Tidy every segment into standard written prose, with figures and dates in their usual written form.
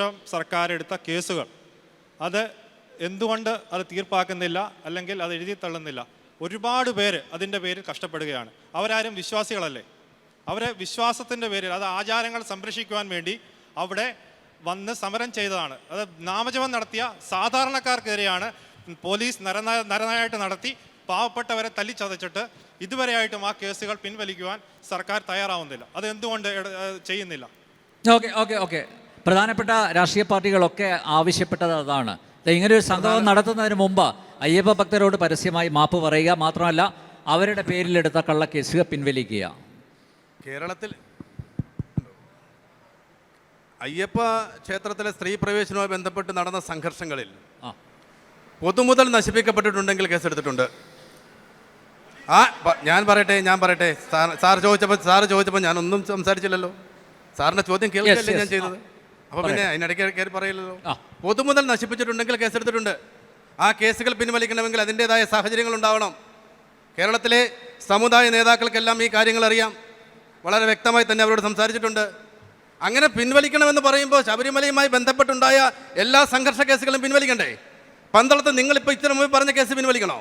സർക്കാർ എടുത്ത കേസുകൾ അത് എന്തുകൊണ്ട് അത് തീർപ്പാക്കുന്നില്ല, അല്ലെങ്കിൽ അത് എഴുതി തള്ളുന്നില്ല? ഒരുപാട് പേര് അതിൻ്റെ പേരിൽ കഷ്ടപ്പെടുകയാണ്. അവരാരും വിശ്വാസികളല്ലേ. അവരെ വിശ്വാസത്തിൻ്റെ പേരിൽ, അത് ആചാരങ്ങൾ സംരക്ഷിക്കുവാൻ വേണ്ടി അവിടെ വന്ന് സമരം ചെയ്തതാണ്. അത് നാമജപം നടത്തിയ സാധാരണക്കാർക്കെതിരെയാണ് പോലീസ് നരനായായിട്ട് നടത്തി പാവപ്പെട്ടവരെ തല്ലിച്ചതച്ചിട്ട് ഇതുവരെയായിട്ടും ആ കേസുകൾ പിൻവലിക്കുവാൻ സർക്കാർ തയ്യാറാവുന്നില്ല. അത് എന്തുകൊണ്ട് ചെയ്യുന്നില്ല? ഓക്കെ പ്രധാനപ്പെട്ട രാഷ്ട്രീയ പാർട്ടികളൊക്കെ ആവശ്യപ്പെട്ടത് അതാണ്. ഇങ്ങനൊരു സംഗമം നടത്തുന്നതിന് മുമ്പ് അയ്യപ്പ ഭക്തരോട് പരസ്യമായി മാപ്പ് പറയുക, മാത്രമല്ല അവരുടെ പേരിലെടുത്ത കള്ളക്കേസുകൾ പിൻവലിക്കുക. കേരളത്തിൽ അയ്യപ്പ ക്ഷേത്രത്തിലെ സ്ത്രീ പ്രവേശനവുമായി ബന്ധപ്പെട്ട് നടന്ന സംഘർഷങ്ങളിൽ പൊതുമുതൽ നശിപ്പിക്കപ്പെട്ടിട്ടുണ്ടെങ്കിൽ കേസെടുത്തിട്ടുണ്ട്. ഞാൻ പറയട്ടെ സാർ ചോദിച്ചപ്പോൾ ഞാനൊന്നും സംസാരിച്ചില്ലല്ലോ. സാറിൻ്റെ ചോദ്യം കേൾക്കുകയല്ലേ ഞാൻ ചെയ്തത്. അപ്പോൾ പിന്നെ അതിനിടയ്ക്ക് കയറി പറയില്ലല്ലോ. പൊതുമുതൽ നശിപ്പിച്ചിട്ടുണ്ടെങ്കിൽ കേസെടുത്തിട്ടുണ്ട്. ആ കേസുകൾ പിൻവലിക്കണമെങ്കിൽ അതിൻ്റേതായ സാഹചര്യങ്ങൾ ഉണ്ടാവണം. കേരളത്തിലെ സമുദായ നേതാക്കൾക്കെല്ലാം ഈ കാര്യങ്ങൾ അറിയാം. വളരെ വ്യക്തമായി തന്നെ അവരോട് സംസാരിച്ചിട്ടുണ്ട്. അങ്ങനെ പിൻവലിക്കണമെന്ന് പറയുമ്പോൾ ശബരിമലയുമായി ബന്ധപ്പെട്ടുണ്ടായ എല്ലാ സംഘർഷ കേസുകളും പിൻവലിക്കണ്ടേ? പന്തളത്ത് നിങ്ങളിപ്പോൾ ഇത്ര മുമ്പ് പറഞ്ഞ കേസ് പിൻവലിക്കണോ?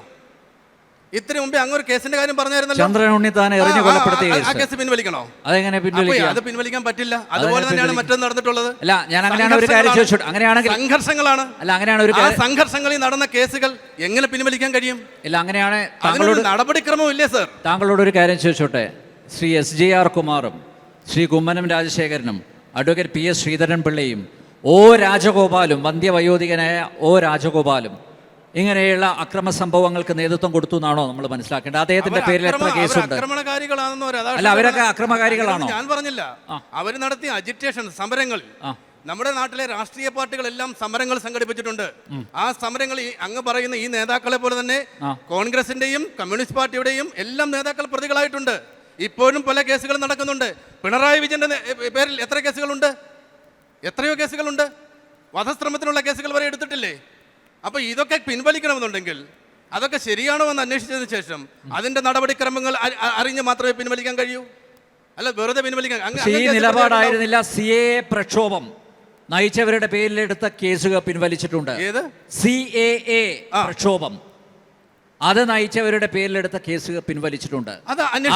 ഇത്രയും മുമ്പേ അങ്ങൊരു കേസിന്റെ കാര്യം പറഞ്ഞായിരുന്നല്ലോ, ആ കേസ് പിൻവലിക്കണോ? അത് പിൻവലിക്കാൻ പറ്റില്ല. അതുപോലെ തന്നെയാണ് മറ്റൊന്ന് നടന്നിട്ടുള്ളത്. സംഘർഷങ്ങളാണ്. ആ സംഘർഷങ്ങളിൽ നടന്ന കേസുകൾ എങ്ങനെ പിൻവലിക്കാൻ കഴിയും? നടപടിക്രമം ഇല്ലേ സർ? താങ്കളോട് ഒരു കാര്യം ചോദിച്ചോട്ടെ. ശ്രീ SJR കുമാറും ശ്രീ കുമ്മനം രാജശേഖരനും അഡ്വക്കേറ്റ് PS ശ്രീധരൻ പിള്ളയും രാജഗോപാലും, വന്ധ്യവയോധികനായ രാജഗോപാലും ഇങ്ങനെയുള്ള അക്രമ സംഭവങ്ങൾക്ക് നേതൃത്വം കൊടുത്തു എന്നാണോ നമ്മൾ മനസ്സിലാക്കേണ്ടത്? അദ്ദേഹത്തിന്റെ പേരിൽ എത്ര കേസുണ്ട്? അല്ല, അവരൊക്കെ അക്രമകാരികളാണോ? ഞാൻ പറഞ്ഞില്ല. അവർ നടത്തിയ അജിറ്റേഷൻ സമരങ്ങൾ, നമ്മുടെ നാട്ടിലെ രാഷ്ട്രീയ പാർട്ടികളെല്ലാം സമരങ്ങൾ സംഘടിപ്പിച്ചിട്ടുണ്ട്. ആ സമരങ്ങൾ അങ്ങ് പറയുന്ന ഈ നേതാക്കളെ പോലെ തന്നെ കോൺഗ്രസിന്റെയും കമ്മ്യൂണിസ്റ്റ് പാർട്ടിയുടെയും എല്ലാം നേതാക്കൾ പ്രതികളായിട്ടുണ്ട്. ഇപ്പോഴും പല കേസുകൾ നടക്കുന്നുണ്ട്. പിണറായി വിജയന്റെ പേരിൽ എത്ര കേസുകളുണ്ട്? എത്രയോ കേസുകളുണ്ട്. വധശ്രമത്തിനുള്ള കേസുകൾ വരെ എടുത്തിട്ടില്ലേ? അപ്പോൾ ഇതൊക്കെ പിൻവലിക്കണമെന്നുണ്ടെങ്കിൽ അതൊക്കെ ശരിയാണോ എന്ന് അന്വേഷിച്ചതിന് ശേഷം അതിന്റെ നടപടിക്രമങ്ങൾ അറിഞ്ഞ് മാത്രമേ പിൻവലിക്കാൻ കഴിയൂ. അല്ല വെറുതെ പിൻവലിക്കാൻ. ഈ നിലപാടായിരുന്നില്ല CAA പ്രക്ഷോഭം നയിച്ചവരുടെ പേരിലെടുത്ത കേസുകൾ പിൻവലിച്ചിട്ടുണ്ട്. ഏത് CAA പ്രക്ഷോഭം? അത് നയിച്ചവരുടെ പേരിലെടുത്ത കേസുകൾ പിൻവലിച്ചിട്ടുണ്ട്.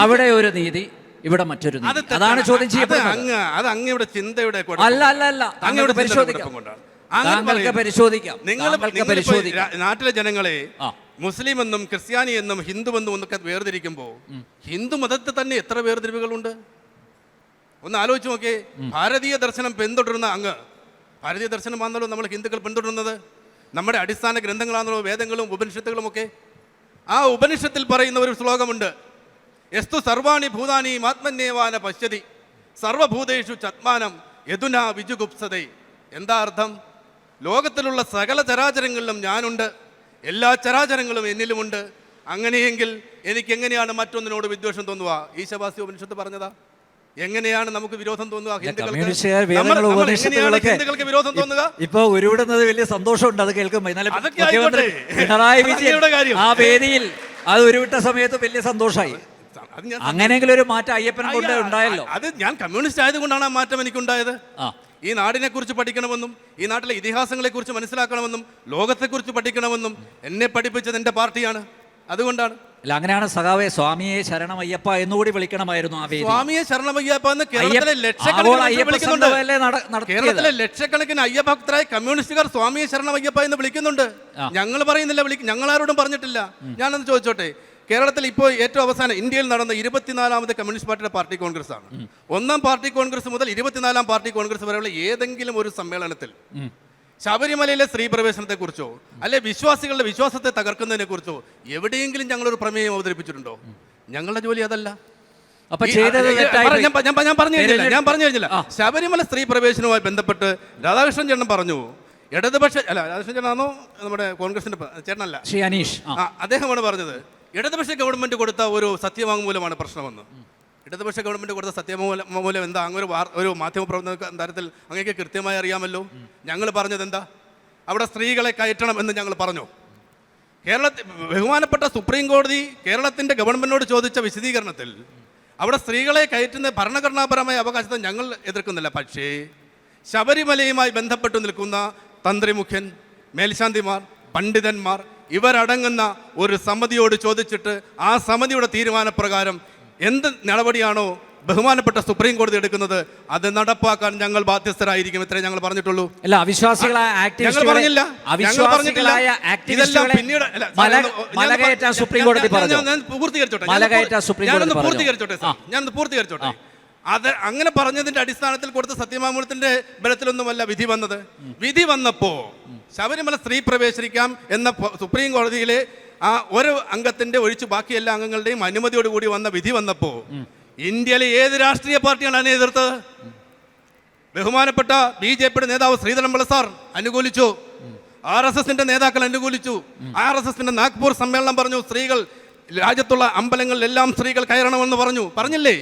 അവിടെ ഒരു നീതി, ഇവിടെ മറ്റൊരു നീതി. അതാണ് ചോദ്യം ചെയ്യപ്പെടുന്നത്. അത് അങ്ങയുടെ ചിന്തയുടെ അല്ല അങ്ങയുടെ പരിശോധിക്കാം. നാട്ടിലെ ജനങ്ങളെ മുസ്ലിം എന്നും ക്രിസ്ത്യാനി എന്നും ഹിന്ദു എന്നും ഒന്നൊക്കെ വേർതിരിക്കുമ്പോൾ ഹിന്ദു മതത്തിൽ തന്നെ എത്ര വേർതിരിവുകളുണ്ട് ഒന്ന് ആലോചിച്ച് നോക്കിയേ. ഭാരതീയ ദർശനം പിന്തുടരുന്ന ഭാരതീയ ദർശനമാണല്ലോ നമ്മൾ ഹിന്ദുക്കൾ പിന്തുടരുന്നത്. നമ്മുടെ അടിസ്ഥാന ഗ്രന്ഥങ്ങളാണല്ലോ വേദങ്ങളും ഉപനിഷത്തുകളും ഒക്കെ. ആ ഉപനിഷത്തിൽ പറയുന്ന ഒരു ശ്ലോകമുണ്ട്, യസ്തു സർവാണി ഭൂതാനി ആത്മന്യേവാന പശ്യതി സർവഭൂതേഷു ചത്മാനം യദുനാ വിജുഗുപ്സതൈ. എന്താ അർത്ഥം? ലോകത്തിലുള്ള സകല ചരാചരങ്ങളിലും ഞാനുണ്ട്, എല്ലാ ചരാചരങ്ങളും എന്നിലുമുണ്ട്. അങ്ങനെയെങ്കിൽ എനിക്ക് എങ്ങനെയാണ് മറ്റൊന്നിനോട് വിദ്വേഷം തോന്നുക? ഈശവാസ്യ ഉപനിഷത്ത് പറഞ്ഞതാ. എങ്ങനെയാണ് നമുക്ക് വിരോധം തോന്നുക? ഹിന്ദുക്കൾക്ക് വിരോധം തോന്നുക? ഇപ്പൊ ഉരുവിടുന്നത് വലിയ സന്തോഷമുണ്ട് അത് കേൾക്കുമ്പോൾ. പിണറായി വിജയൻ ആ വേദിയിൽ അത് ഉരുവിട്ട സമയത്ത് വലിയ സന്തോഷമായി. അങ്ങനെയെങ്കിലും ഒരു മാറ്റം അയ്യപ്പനെ കൊണ്ട് ഉണ്ടായല്ലോ. അത് ഞാൻ കമ്മ്യൂണിസ്റ്റ് ആയതുകൊണ്ടാണ് ആ മാറ്റം എനിക്കുണ്ടായത്. ഈ നാടിനെ കുറിച്ച് പഠിക്കണമെന്നും ഈ നാട്ടിലെ ഇതിഹാസങ്ങളെ കുറിച്ച് മനസ്സിലാക്കണമെന്നും ലോകത്തെക്കുറിച്ച് പഠിക്കണമെന്നും എന്നെ പഠിപ്പിച്ചത് എൻ്റെ പാർട്ടിയാണ്. അതുകൊണ്ടാണ്. അല്ല, അങ്ങനെയാണ് സഖാവെ സ്വാമിയെ ശരണമയ്യപ്പ എന്നുകൂടി വിളിക്കണമായിരുന്നു. ആ വേദി സ്വാമിയെ ശരണമയ്യപ്പ എന്ന് കേരളത്തിലെ ലക്ഷക്കണക്കിന് അയ്യഭക്തരായ കമ്മ്യൂണിസ്റ്റുകാർ സ്വാമിയെ ശരണമയ്യപ്പ എന്ന് വിളിക്കുന്നുണ്ട്. ഞങ്ങൾ പറയുന്നില്ല, ഞങ്ങൾ ആരോടും പറഞ്ഞിട്ടില്ല. ഞാനൊന്ന് ചോദിച്ചോട്ടെ, കേരളത്തിൽ ഇപ്പോൾ ഏറ്റവും അവസാനം ഇന്ത്യയിൽ നടന്ന 24ാമത് കമ്മ്യൂണിസ്റ്റ് പാർട്ടിയുടെ പാർട്ടി കോൺഗ്രസ് ആണ്. 1ാം പാർട്ടി കോൺഗ്രസ് മുതൽ 24ാം പാർട്ടി കോൺഗ്രസ് വരെയുള്ള ഏതെങ്കിലും ഒരു സമ്മേളനത്തിൽ ശബരിമലയിലെ സ്ത്രീ പ്രവേശനത്തെ കുറിച്ചോ അല്ലെ വിശ്വാസികളുടെ വിശ്വാസത്തെ തകർക്കുന്നതിനെ കുറിച്ചോ എവിടെയെങ്കിലും ഞങ്ങളൊരു പ്രമേയം അവതരിപ്പിച്ചിട്ടുണ്ടോ? ഞങ്ങളുടെ ജോലി അതല്ല. ഞാൻ പറഞ്ഞു കഴിഞ്ഞില്ല. ശബരിമല സ്ത്രീ പ്രവേശനവുമായി ബന്ധപ്പെട്ട് രാധാകൃഷ്ണൻ ചേട്ടൻ പറഞ്ഞു, രാധാകൃഷ്ണൻ ചേട്ടനാണോ നമ്മുടെ കോൺഗ്രസിന്റെ ചേട്ടനല്ല, അദ്ദേഹമാണ് പറഞ്ഞത് ഇടതുപക്ഷ ഗവൺമെന്റ് കൊടുത്ത ഒരു സത്യവാങ്മൂലമാണ് പ്രശ്നമെന്ന്. ഇടതുപക്ഷ ഗവൺമെന്റ് കൊടുത്ത സത്യവാങ്മൂലം എന്താ? അങ്ങനെ ഒരു മാധ്യമപ്രവർത്തന തരത്തിൽ അങ്ങേക്ക് കൃത്യമായി അറിയാമല്ലോ. ഞങ്ങൾ പറഞ്ഞത് എന്താ? അവിടെ സ്ത്രീകളെ കയറ്റണം എന്ന് ഞങ്ങൾ പറഞ്ഞു. ബഹുമാനപ്പെട്ട സുപ്രീം കോടതി കേരളത്തിന്റെ ഗവൺമെന്റിനോട് ചോദിച്ച വിശദീകരണത്തിൽ അവിടെ സ്ത്രീകളെ കയറ്റുന്ന ഭരണഘടനാപരമായ അവകാശത്തെ ഞങ്ങൾ എതിർക്കുന്നില്ല. പക്ഷേ ശബരിമലയുമായി ബന്ധപ്പെട്ടു നിൽക്കുന്ന തന്ത്രിമുഖ്യൻ, മേൽശാന്തിമാർ, പണ്ഡിതന്മാർ ഇവരടങ്ങുന്ന ഒരു സമിതിയോട് ചോദിച്ചിട്ട് ആ സമിതിയുടെ തീരുമാനപ്രകാരം എന്ത് നടപടിയാണോ ബഹുമാനപ്പെട്ട സുപ്രീം കോടതി എടുക്കുന്നത് അത് നടപ്പാക്കാൻ ഞങ്ങൾ ബാധ്യസ്ഥരായിരിക്കും. ഇത്രേ ഞങ്ങൾ പറഞ്ഞിട്ടുള്ളൂ. അല്ല, അവിശ്വാസികളായ ഞങ്ങൾ പറഞ്ഞില്ല. അവിശ്വാസികളായ ഇതെല്ലാം പിന്നീട് മലകയറ്റാൻ സുപ്രീം കോടതി പറഞ്ഞു. ഞാൻ പൂർത്തീകരിച്ചോട്ടെ. ഞാനൊന്ന് പൂർത്തീകരിച്ചോട്ടെ. അത് അങ്ങനെ പറഞ്ഞതിന്റെ അടിസ്ഥാനത്തിൽ കൊടുത്ത സത്യവാങ്മൂലത്തിന്റെ ബലത്തിലൊന്നുമല്ല വിധി വന്നത്. വിധി വന്നപ്പോ ശബരിമല സ്ത്രീ പ്രവേശിക്കാം എന്ന സുപ്രീം കോടതിയിലെ ആ ഒരു അംഗത്തിന്റെ ഒഴിച്ച് ബാക്കി എല്ലാ അംഗങ്ങളുടെയും അനുമതിയോടുകൂടി വന്ന വിധി വന്നപ്പോ ഇന്ത്യയിലെ ഏത് രാഷ്ട്രീയ പാർട്ടിയാണ് അതിനെ എതിർത്തത്? ബഹുമാനപ്പെട്ട BJPയുടെ നേതാവ് ശ്രീധരൻപിള്ള സാർ അനുകൂലിച്ചു. RSSന്റെ നേതാക്കൾ അനുകൂലിച്ചു. RSSന്റെ നാഗ്പൂർ സമ്മേളനം പറഞ്ഞു സ്ത്രീകൾ രാജ്യത്തുള്ള അമ്പലങ്ങളിലെല്ലാം സ്ത്രീകൾ കയറണമെന്ന് പറഞ്ഞില്ലേ?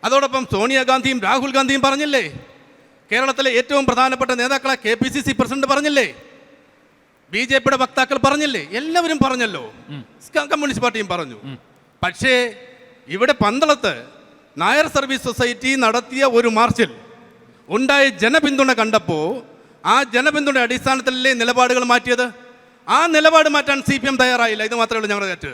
അതോടൊപ്പം സോണിയാഗാന്ധിയും രാഹുൽ ഗാന്ധിയും പറഞ്ഞില്ലേ? കേരളത്തിലെ ഏറ്റവും പ്രധാനപ്പെട്ട നേതാക്കളെ KPCC പ്രസിഡന്റ് പറഞ്ഞില്ലേ? BJPയുടെ വക്താക്കൾ പറഞ്ഞില്ലേ? എല്ലാവരും പറഞ്ഞല്ലോ. കമ്മ്യൂണിസ്റ്റ് പാർട്ടിയും പറഞ്ഞു. പക്ഷേ ഇവിടെ പന്തളത്ത് നായർ സർവീസ് സൊസൈറ്റി നടത്തിയ ഒരു മാർച്ചിൽ ഉണ്ടായ ജനപിന്തുണ കണ്ടപ്പോൾ ആ ജനപിന്തുണ അടിസ്ഥാനത്തിലല്ലേ നിലപാടുകൾ മാറ്റിയത്? ആ നിലപാട് മാറ്റാൻ CPM തയ്യാറായില്ല. ഇത് മാത്രമേ ഉള്ളൂ ഞങ്ങളുടെ തെറ്റ്.